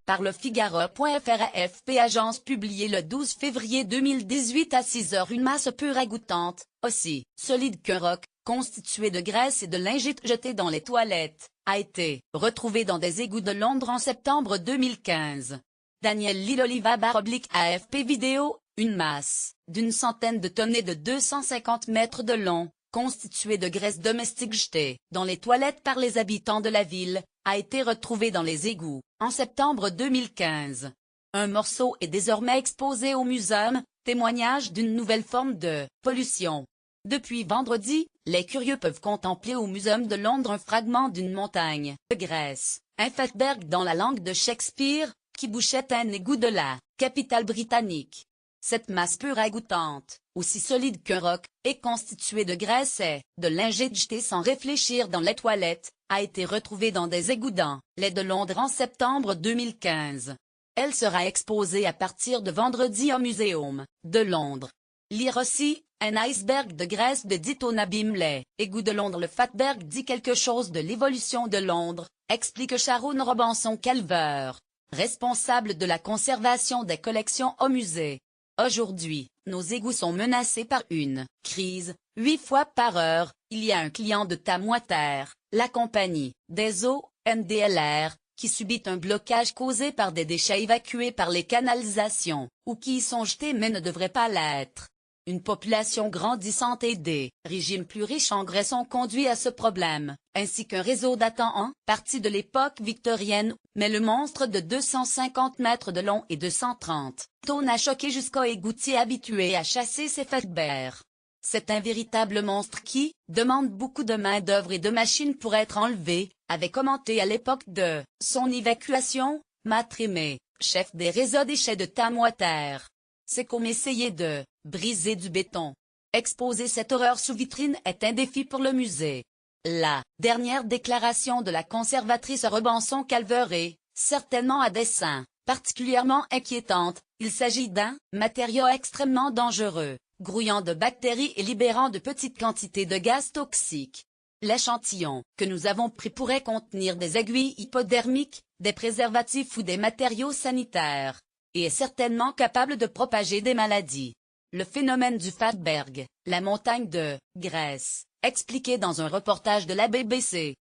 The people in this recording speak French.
par le Figaro.fr. AFP agence publiée le 12 février 2018 à 6 heures. Une masse pure agoutante, aussi solide qu'un roc, constituée de graisse et de lingettes jetées dans les toilettes, a été retrouvée dans des égouts de Londres en septembre 2015. Daniel Lilloliva /AFP vidéo, une masse d'une centaine de tonnes et de 250 mètres de long, constituée de graisse domestique jetée dans les toilettes par les habitants de la ville, a été retrouvée dans les égouts, en septembre 2015. Un morceau est désormais exposé au muséum, témoignage d'une nouvelle forme de pollution. Depuis vendredi, les curieux peuvent contempler au Muséum de Londres un fragment d'une montagne de graisse, un fatberg dans la langue de Shakespeare, qui bouchait un égout de la capitale britannique. Cette masse pure agoutante, aussi solide qu'un roc, est constituée de graisse et de lingettes jetées sans réfléchir dans les toilettes, a été retrouvée dans des égouts dans les de Londres en septembre 2015. Elle sera exposée à partir de vendredi au Muséum de Londres. Lire aussi, un iceberg de graisse de Ditton abîme les égouts de Londres. Le fatberg dit quelque chose de l'évolution de Londres, explique Sharon Robinson-Calver, responsable de la conservation des collections au musée. Aujourd'hui, nos égouts sont menacés par une crise. 8 fois par heure, il y a un client de Tamwater, la compagnie des eaux, NDLR, qui subit un blocage causé par des déchets évacués par les canalisations, ou qui y sont jetés mais ne devraient pas l'être. Une population grandissante et des régimes plus riches en graisse ont conduit à ce problème, ainsi qu'un réseau datant en partie de l'époque victorienne, mais le monstre de 250 mètres de long et de 130 tonnes a choqué jusqu'aux égoutiers habitués à chasser ces fatbergs. C'est un véritable monstre qui demande beaucoup de main-d'œuvre et de machines pour être enlevé, avait commenté à l'époque de son évacuation, Matt Rimé, chef des réseaux déchets de Tamwater. C'est comme essayer de briser du béton. Exposer cette horreur sous vitrine est un défi pour le musée. La dernière déclaration de la conservatrice Robinson-Calver est, certainement à dessein, particulièrement inquiétante. Il s'agit d'un matériau extrêmement dangereux, grouillant de bactéries et libérant de petites quantités de gaz toxiques. L'échantillon que nous avons pris pourrait contenir des aiguilles hypodermiques, des préservatifs ou des matériaux sanitaires, et est certainement capable de propager des maladies. Le phénomène du fatberg, la montagne de graisse, expliqué dans un reportage de la BBC.